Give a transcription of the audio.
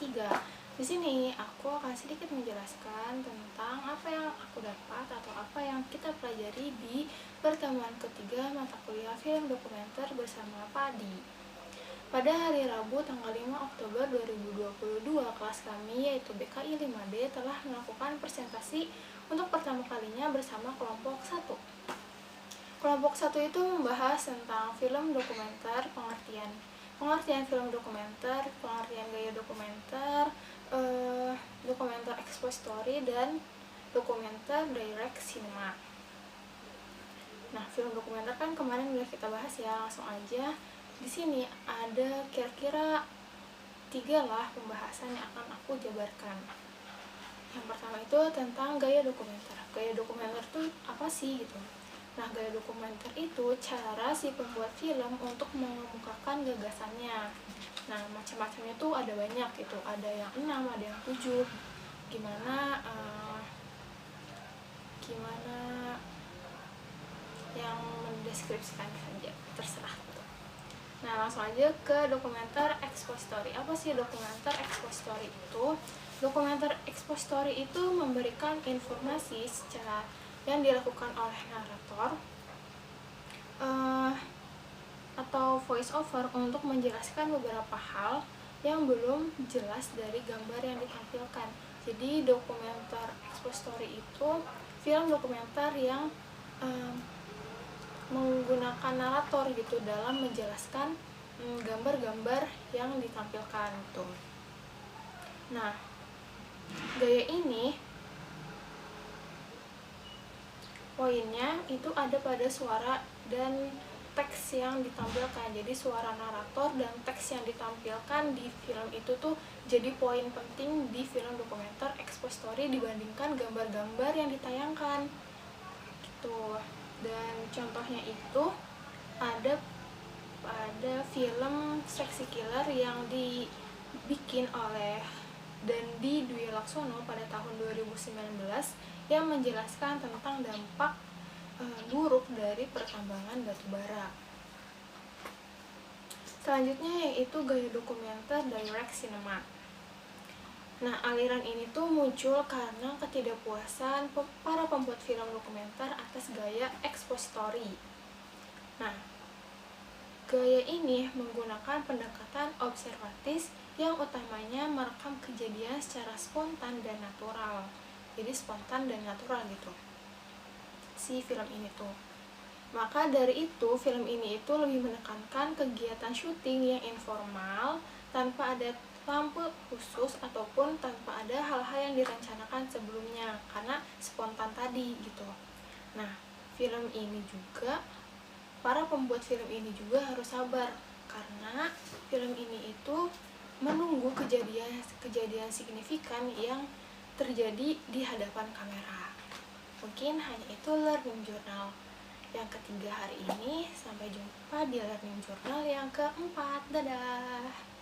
ketiga. Di sini aku akan sedikit menjelaskan tentang apa yang aku dapat atau apa yang kita pelajari di pertemuan ketiga mata kuliah film dokumenter bersama Padi. Pada hari Rabu tanggal 5 Oktober 2022, kelas kami yaitu BKI 5D telah melakukan presentasi untuk pertama kalinya bersama kelompok 1. Kelompok 1 itu membahas tentang film dokumenter, pengertian film dokumenter, pengertian gaya dokumenter, dokumenter expository, dan dokumenter direct cinema. Nah, film dokumenter kan kemarin udah kita bahas ya, langsung aja. Di sini ada kira-kira 3 lah pembahasan yang akan aku jabarkan. Yang pertama itu tentang gaya dokumenter. Gaya dokumenter itu apa sih gitu? Nah, gaya dokumenter itu cara si pembuat film untuk mengemukakan gagasannya. Nah, macam-macamnya tuh ada banyak gitu. Ada yang 6, ada yang 7. Gimana yang mendeskripsikan saja, terserah gitu. Nah, langsung aja ke dokumenter expository. Apa sih dokumenter expository itu? Dokumenter expository itu memberikan informasi secara yang dilakukan oleh narator atau voice over untuk menjelaskan beberapa hal yang belum jelas dari gambar yang ditampilkan. Jadi dokumenter expository itu film dokumenter yang menggunakan narator gitu dalam menjelaskan gambar-gambar yang ditampilkan gitu. Nah, gaya ini poinnya itu ada pada suara dan teks yang ditampilkan. Jadi suara narator dan teks yang ditampilkan di film itu tuh jadi poin penting di film dokumenter expository dibandingkan gambar-gambar yang ditayangkan gitu. Dan contohnya itu ada pada film Seksi Killer yang dibikin oleh Dandi Dwi Laksono pada tahun 2019 yang menjelaskan tentang dampak buruk dari pertambangan batubara. Selanjutnya yaitu gaya dokumenter direct cinema. Nah, aliran ini tuh muncul karena ketidakpuasan para pembuat film dokumenter atas gaya expository. Nah, gaya ini menggunakan pendekatan observatis yang utamanya merekam kejadian secara spontan dan natural. Jadi spontan dan natural gitu si film ini tuh. Maka dari itu film ini itu lebih menekankan kegiatan syuting yang informal tanpa ada lampu khusus ataupun tanpa ada hal-hal yang direncanakan sebelumnya karena spontan tadi gitu. Nah, film ini juga para pembuat film ini juga harus sabar karena film ini itu menunggu kejadian signifikan yang terjadi di hadapan kamera. Mungkin hanya itu learning journal yang ketiga hari ini. Sampai jumpa di learning journal yang keempat. Dadah.